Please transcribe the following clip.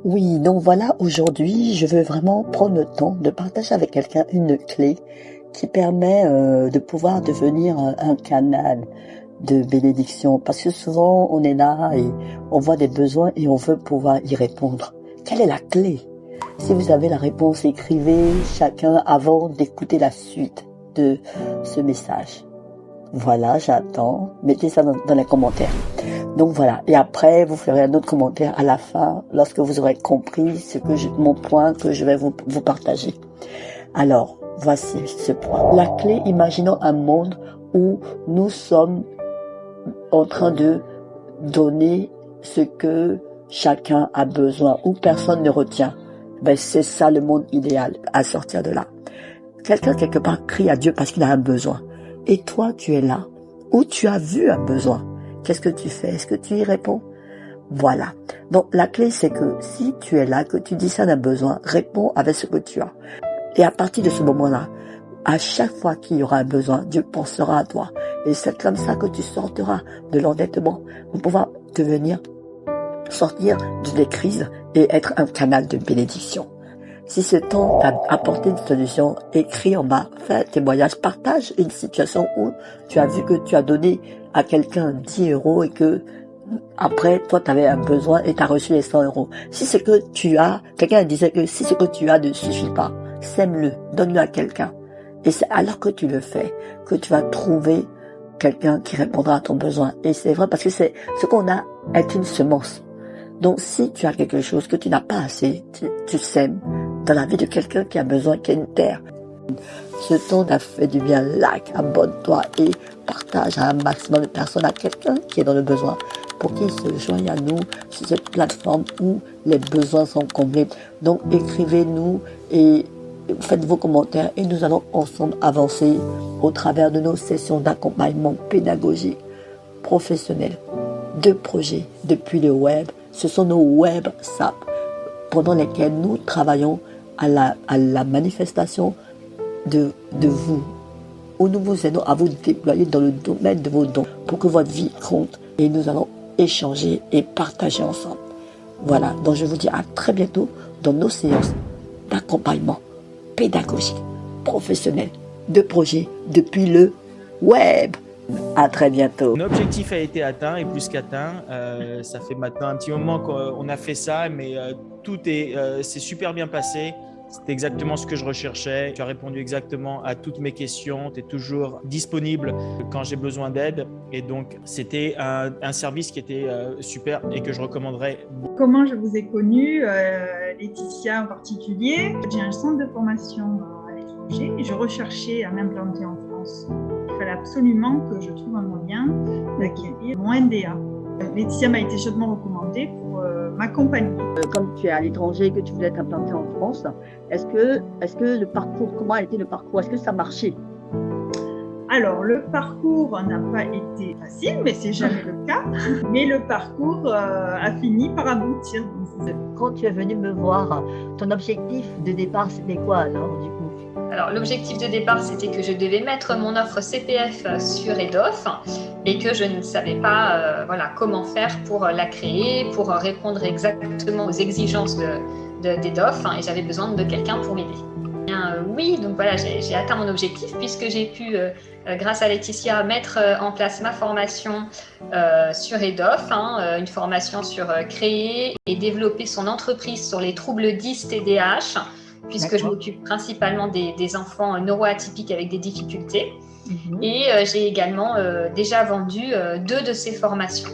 Oui, donc voilà, aujourd'hui, je veux vraiment prendre le temps de partager avec quelqu'un une clé qui permet de pouvoir devenir un canal de bénédiction. Parce que souvent, on est là et on voit des besoins et on veut pouvoir y répondre. Quelle est la clé? Si vous avez la réponse, écrivez chacun avant d'écouter la suite de ce message. Voilà, j'attends. Mettez ça dans les commentaires. Donc voilà. Et après, vous ferez un autre commentaire à la fin, lorsque vous aurez compris mon point que je vais vous partager. Alors, voici ce point. La clé, imaginons un monde où nous sommes en train de donner ce que chacun a besoin, où personne ne retient. Ben, c'est ça le monde idéal, à sortir de là. Quelqu'un, quelque part, crie à Dieu parce qu'il a un besoin. Et toi, tu es là, où tu as vu un besoin. Qu'est-ce que tu fais? Est-ce que tu y réponds? Voilà. Donc, la clé, c'est que si tu es là, que tu discernes un besoin, réponds avec ce que tu as. Et à partir de ce moment-là, à chaque fois qu'il y aura un besoin, Dieu pensera à toi. Et c'est comme ça que tu sortiras de l'endettement pour pouvoir sortir des crises et être un canal de bénédiction. Si ce temps t'a apporté une solution, écris en bas, fais un témoignage, partage une situation où tu as vu que tu as donné à quelqu'un 10 euros et que après, toi, tu avais un besoin et tu as reçu les 100 euros. Si ce que tu as, quelqu'un disait que si ce que tu as ne suffit pas, sème-le, donne-le à quelqu'un. Et c'est alors que tu le fais que tu vas trouver quelqu'un qui répondra à ton besoin. Et c'est vrai parce que c'est ce qu'on a est une semence. Donc, si tu as quelque chose que tu n'as pas assez, tu sèmes dans la vie de quelqu'un qui a besoin, qui a une terre. Ce temps t'a fait du bien, like, abonne-toi et partage à un maximum de personnes, à quelqu'un qui est dans le besoin, pour qu'il se joigne à nous sur cette plateforme où les besoins sont comblés. Donc, écrivez-nous et faites vos commentaires et nous allons ensemble avancer au travers de nos sessions d'accompagnement pédagogique, professionnel, de projets depuis le web. Ce sont nos web SAP pendant lesquels nous travaillons à la manifestation de vous, où nous vous aidons à vous déployer dans le domaine de vos dons pour que votre vie compte et nous allons échanger et partager ensemble. Voilà, donc je vous dis à très bientôt dans nos séances d'accompagnement pédagogique, professionnel, de projet depuis le web. À très bientôt. Mon objectif a été atteint et plus qu'atteint. Ça fait maintenant un petit moment qu'on a fait ça, mais c'est super bien passé. C'était exactement ce que je recherchais. Tu as répondu exactement à toutes mes questions. Tu es toujours disponible quand j'ai besoin d'aide. Et donc, c'était un service qui était super et que je recommanderais. Comment je vous ai connu, Laetitia en particulier? J'ai un centre de formation à l'étranger et je recherchais à m'implanter en France. Il fallait absolument que je trouve un moyen d'acquérir mon NDA. Laetitia m'a été chaudement recommandée pour m'accompagner. Comme tu es à l'étranger et que tu voulais t'implanter en France, est-ce que le parcours, comment a été le parcours? Est-ce que ça marchait? Alors, le parcours n'a pas été facile, mais c'est jamais le cas. Mais le parcours a fini par aboutir. Quand tu es venu me voir, ton objectif de départ, c'était quoi alors du coup? Alors, l'objectif de départ, c'était que je devais mettre mon offre CPF sur EDOF et que je ne savais pas comment faire pour la créer, pour répondre exactement aux exigences d'EDOF et j'avais besoin de quelqu'un pour m'aider. Oui, donc voilà, j'ai atteint mon objectif puisque j'ai pu, grâce à Laetitia, mettre en place ma formation sur EDOF, une formation sur créer et développer son entreprise sur les troubles 10 TDAH, puisque je m'occupe principalement des enfants neuroatypiques avec des difficultés. Et j'ai également déjà vendu 2 de ces formations.